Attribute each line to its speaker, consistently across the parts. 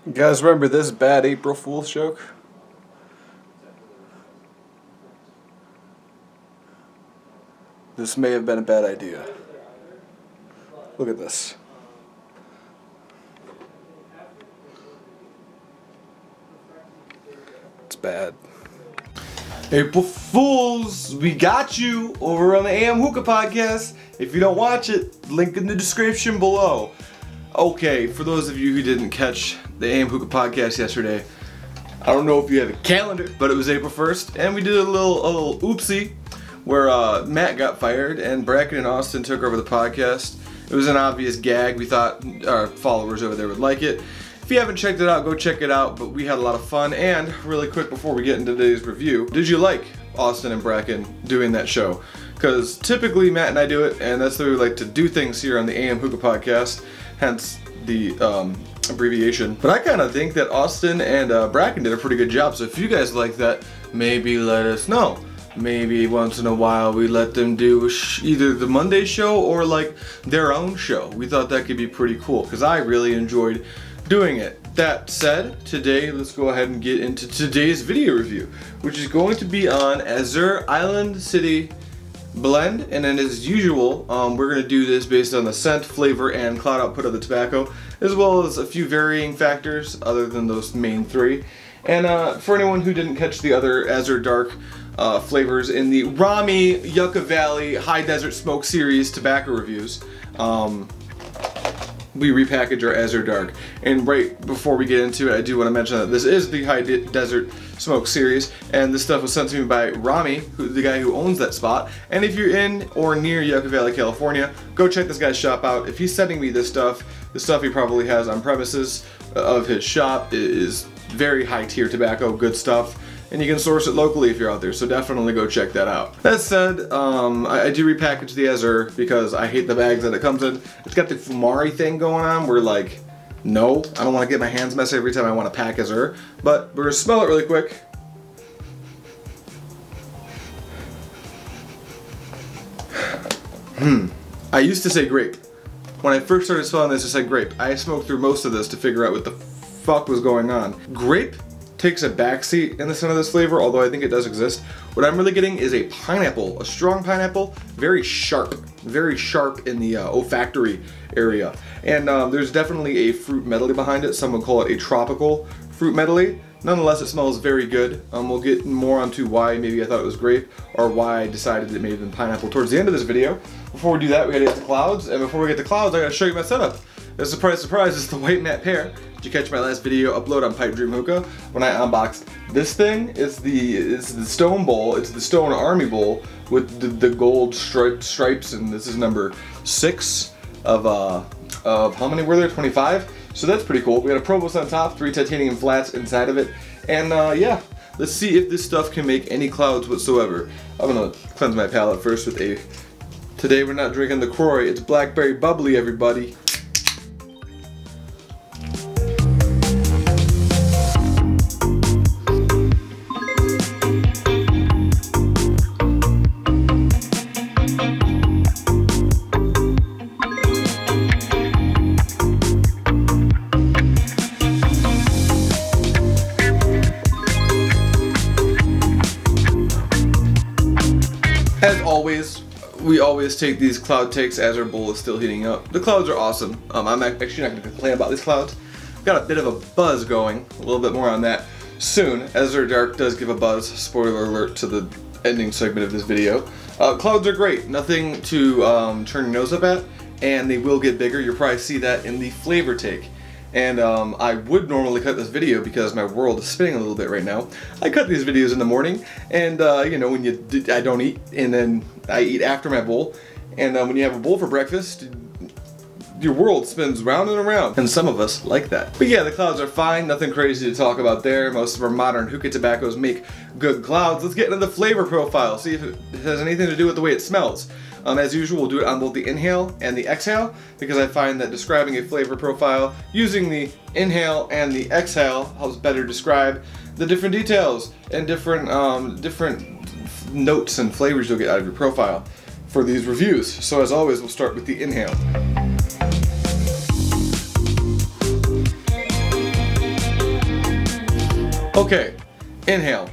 Speaker 1: You guys remember this bad April Fool's joke? This may have been a bad idea. Look at this. It's bad.
Speaker 2: April Fools, we got you over on the AM Hookah podcast. If you don't watch it, link in the description below. Okay, for those of you who didn't catch the AM Hookah podcast yesterday, I don't know if you have a calendar, but it was April 1st, and we did a little oopsie where Matt got fired and Bracken and Austin took over the podcast. It was an obvious gag. We thought our followers over there would like it. If you haven't checked it out, go check it out, but we had a lot of fun. And really quick before we get into today's review, did you like Austin and Bracken doing that show? Because typically Matt and I do it, and that's the way we like to do things here on the AM Hookah podcast, hence the abbreviation. But I kind of think that Austin and Bracken did a pretty good job, so if you guys like that, maybe let us know. Maybe once in a while we let them do either the Monday show or like their own show. We thought that could be pretty cool because I really enjoyed doing it. That said, today let's go ahead and get into today's video review, which is going to be on Azure Island City Blend. And then as usual, we're going to do this based on the scent, flavor, and cloud output of the tobacco, as well as a few varying factors other than those main three. And for anyone who didn't catch the other Azure Dark flavors in the Rami Yucca Valley High Desert Smoke Series tobacco reviews, we repackage our Azure Dark. And right before we get into it, I do want to mention that this is the High Desert Smoke Series, and this stuff was sent to me by Rami, the guy who owns that spot. And if you're in or near Yucca Valley, California, go check this guy's shop out. If he's sending me this stuff, the stuff he probably has on premises of his shop is very high tier tobacco, good stuff. And you can source it locally if you're out there, so definitely go check that out. That said, I do repackage the Azure because I hate the bags that it comes in. It's got the Fumari thing going on where like, no, I don't want to get my hands messy every time I want to pack Azure. But we're gonna smell it really quick. I used to say grape. When I first started smelling this, I said grape. I smoked through most of this to figure out what the fuck was going on. Grape takes a backseat in the scent of this flavor, although I think it does exist. What I'm really getting is a pineapple, a strong pineapple, very sharp in the olfactory area. And there's definitely a fruit medley behind it. Some would call it a tropical fruit medley. Nonetheless, it smells very good. We'll get more onto why maybe I thought it was grape or why I decided it may have been pineapple towards the end of this video. Before we do that, we gotta get the clouds, and before we get the clouds, I gotta show you my setup. And surprise, surprise, it's the white matte pear. Did you catch my last video upload on Pipe Dream Hookah when I unboxed this thing? It's the stone bowl. It's the stone army bowl with the gold stripes, and this is number 6 of how many were there? 25. So that's pretty cool. We got a Provost on top, 3 titanium flats inside of it, and yeah, let's see if this stuff can make any clouds whatsoever. I'm gonna cleanse my palate first with a. Today we're not drinking the Croy. It's blackberry bubbly, everybody. As always, we always take these cloud takes as our bowl is still heating up. The clouds are awesome. I'm actually not going to complain about these clouds. Got a bit of a buzz going. A little bit more on that soon. Azure Dark does give a buzz. Spoiler alert to the ending segment of this video. Clouds are great. Nothing to turn your nose up at, and they will get bigger. You'll probably see that in the flavor take. And I would normally cut this video because my world is spinning a little bit right now. I cut these videos in the morning, and you know, when I don't eat, and then I eat after my bowl. And when you have a bowl for breakfast, your world spins round and around, and some of us like that. But yeah, the clouds are fine, nothing crazy to talk about there. Most of our modern hookah tobaccos make good clouds. Let's get into the flavor profile, see if it has anything to do with the way it smells. As usual, we'll do it on both the inhale and the exhale, because I find that describing a flavor profile using the inhale and the exhale helps better describe the different details and different notes and flavors you'll get out of your profile for these reviews. So as always, we'll start with the inhale. Okay, inhale.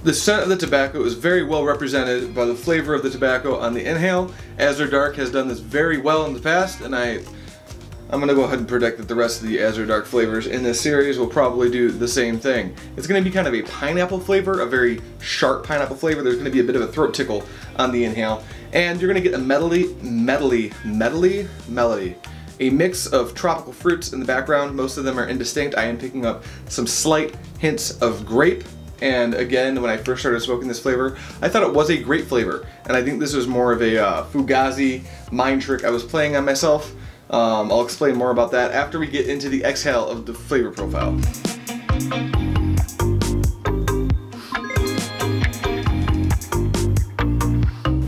Speaker 2: The scent of the tobacco is very well represented by the flavor of the tobacco on the inhale. Azure Dark has done this very well in the past, and I'm going to go ahead and predict that the rest of the Azure Dark flavors in this series will probably do the same thing. It's going to be kind of a pineapple flavor, a very sharp pineapple flavor. There's going to be a bit of a throat tickle on the inhale, and you're going to get a melody, a mix of tropical fruits in the background. Most of them are indistinct. I am picking up some slight hints of grape. And again, when I first started smoking this flavor, I thought it was a grape flavor. And I think this was more of a Fugazi mind trick I was playing on myself. I'll explain more about that after we get into the exhale of the flavor profile.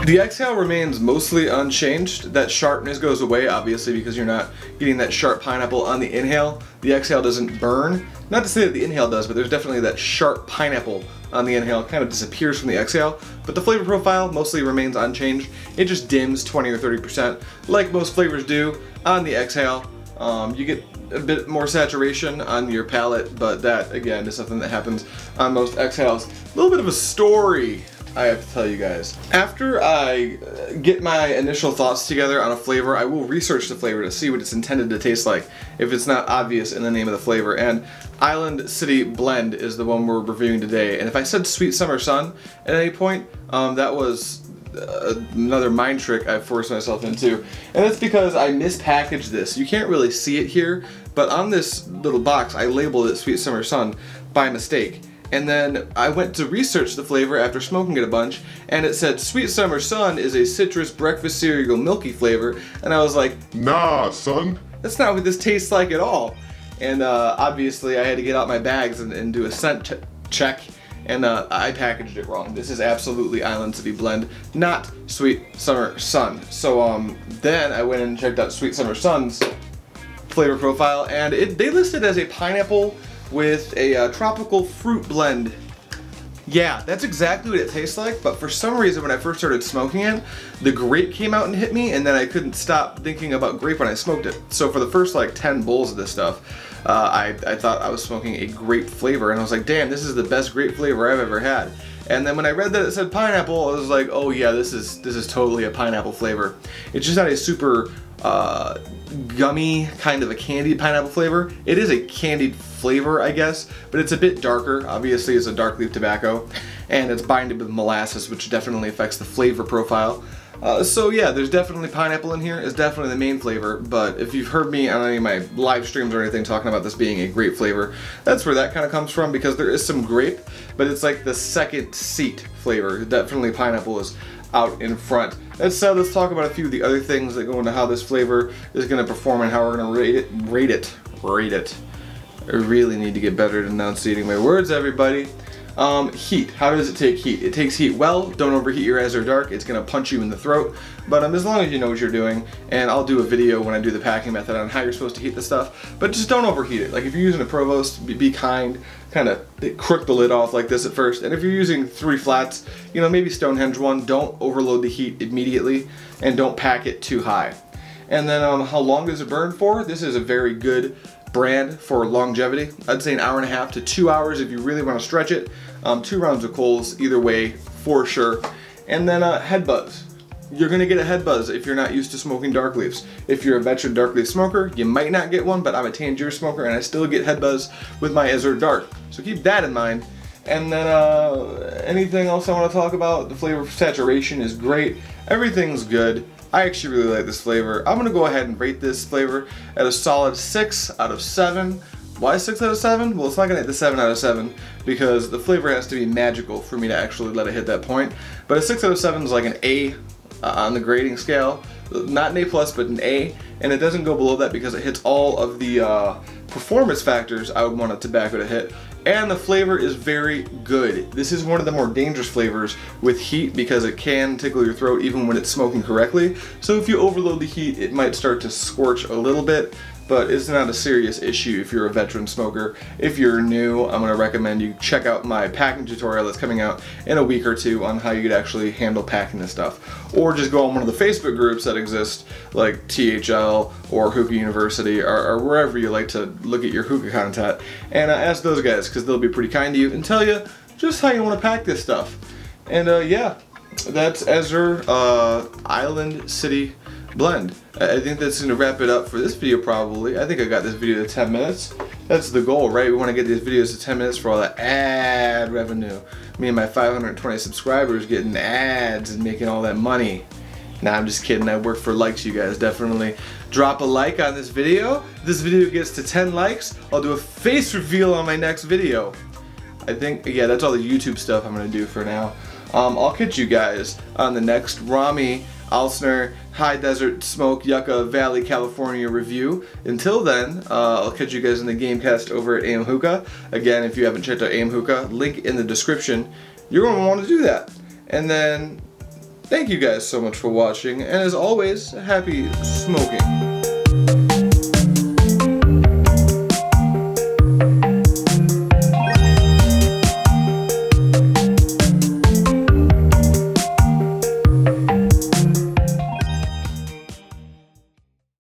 Speaker 2: The exhale remains mostly unchanged. That sharpness goes away, obviously, because you're not getting that sharp pineapple on the inhale. The exhale doesn't burn. Not to say that the inhale does, but there's definitely that sharp pineapple on the inhale. It kind of disappears from the exhale, but the flavor profile mostly remains unchanged. It just dims 20 or 30%, like most flavors do on the exhale. You get a bit more saturation on your palate, but that, again, is something that happens on most exhales. A little bit of a story I have to tell you guys. After I get my initial thoughts together on a flavor, I will research the flavor to see what it's intended to taste like, if it's not obvious in the name of the flavor. And Island City Blend is the one we're reviewing today. And if I said Sweet Summer Sun at any point, that was another mind trick I forced myself into. And that's because I mispackaged this. You can't really see it here, but on this little box I labeled it Sweet Summer Sun by mistake. And then I went to research the flavor after smoking it a bunch, and it said Sweet Summer Sun is a citrus breakfast cereal milky flavor, and I was like,
Speaker 3: nah, son.
Speaker 2: That's not what this tastes like at all. And obviously I had to get out my bags and do a scent check, and I packaged it wrong. This is absolutely Island City Blend, not Sweet Summer Sun. So then I went and checked out Sweet Summer Sun's flavor profile, and they listed as a pineapple with a tropical fruit blend. Yeah, that's exactly what it tastes like, but for some reason when I first started smoking it, the grape came out and hit me, and then I couldn't stop thinking about grape when I smoked it. So for the first like 10 bowls of this stuff, I thought I was smoking a grape flavor, and I was like, damn, this is the best grape flavor I've ever had. And then when I read that it said pineapple, I was like, oh yeah, this is totally a pineapple flavor. It's just not a super gummy, kind of a candied pineapple flavor. It is a candied flavor, I guess, but it's a bit darker. Obviously, it's a dark leaf tobacco, and it's binded with molasses, which definitely affects the flavor profile. So yeah, there's definitely pineapple in here. It's definitely the main flavor, but if you've heard me on any of my live streams or anything talking about this being a grape flavor, that's where that kind of comes from, because there is some grape, but it's like the second seat flavor. Definitely pineapple is out in front. That said, let's talk about a few of the other things that go into how this flavor is going to perform and how we're going to rate it. I really need to get better at enunciating my words, everybody. Heat. How does it take heat? It takes heat well. Don't overheat your Azure Dark. It's going to punch you in the throat. But as long as you know what you're doing, and I'll do a video when I do the packing method on how you're supposed to heat the stuff, but just don't overheat it. Like if you're using a Provost, be kind, kind of crook the lid off like this at first. And if you're using 3 flats, you know, maybe Stonehenge one, don't overload the heat immediately, and don't pack it too high. And then how long does it burn for? This is a very good brand for longevity. I'd say 1.5 hours to 2 hours if you really want to stretch it. 2 rounds of coals either way for sure. And then head buzz. You're gonna get a head buzz if you're not used to smoking dark leaves. If you're a veteran dark leaf smoker, you might not get one, but I'm a Tangier smoker and I still get head buzz with my Azure Dark. So keep that in mind. And then anything else I want to talk about? The flavor saturation is great. Everything's good. I actually really like this flavor. I'm gonna go ahead and rate this flavor at a solid 6 out of 7. Why 6 out of 7? Well, it's not gonna hit the 7 out of 7 because the flavor has to be magical for me to actually let it hit that point. But a 6 out of 7 is like an A on the grading scale. Not an A+, but an A. And it doesn't go below that because it hits all of the performance factors I would want a tobacco to hit. And the flavor is very good. This is one of the more dangerous flavors with heat because it can tickle your throat even when it's smoking correctly. So if you overload the heat, it might start to scorch a little bit. but it's not a serious issue if you're a veteran smoker. If you're new, I'm going to recommend you check out my packing tutorial that's coming out in a week or two on how you could actually handle packing this stuff. Or just go on one of the Facebook groups that exist, like THL or Hookah University, or wherever you like to look at your hookah content, and ask those guys, because they'll be pretty kind to you and tell you just how you want to pack this stuff. And yeah, that's Azure Island City Blend. I think that's going to wrap it up for this video probably. I think I got this video to 10 minutes. That's the goal, right? We want to get these videos to 10 minutes for all that ad revenue. Me and my 520 subscribers getting ads and making all that money. Nah, I'm just kidding. I work for likes, you guys. Definitely drop a like on this video. If this video gets to 10 likes, I'll do a face reveal on my next video. I think, yeah, that's all the YouTube stuff I'm going to do for now. I'll catch you guys on the next Rami Alsner High Desert Smoke Yucca Valley California review. Until then, I'll catch you guys in the Gamecast over at AM Hookah. Again, if you haven't checked out AM Hookah, link in the description. You're going to want to do that. And then, thank you guys so much for watching, and as always, happy smoking.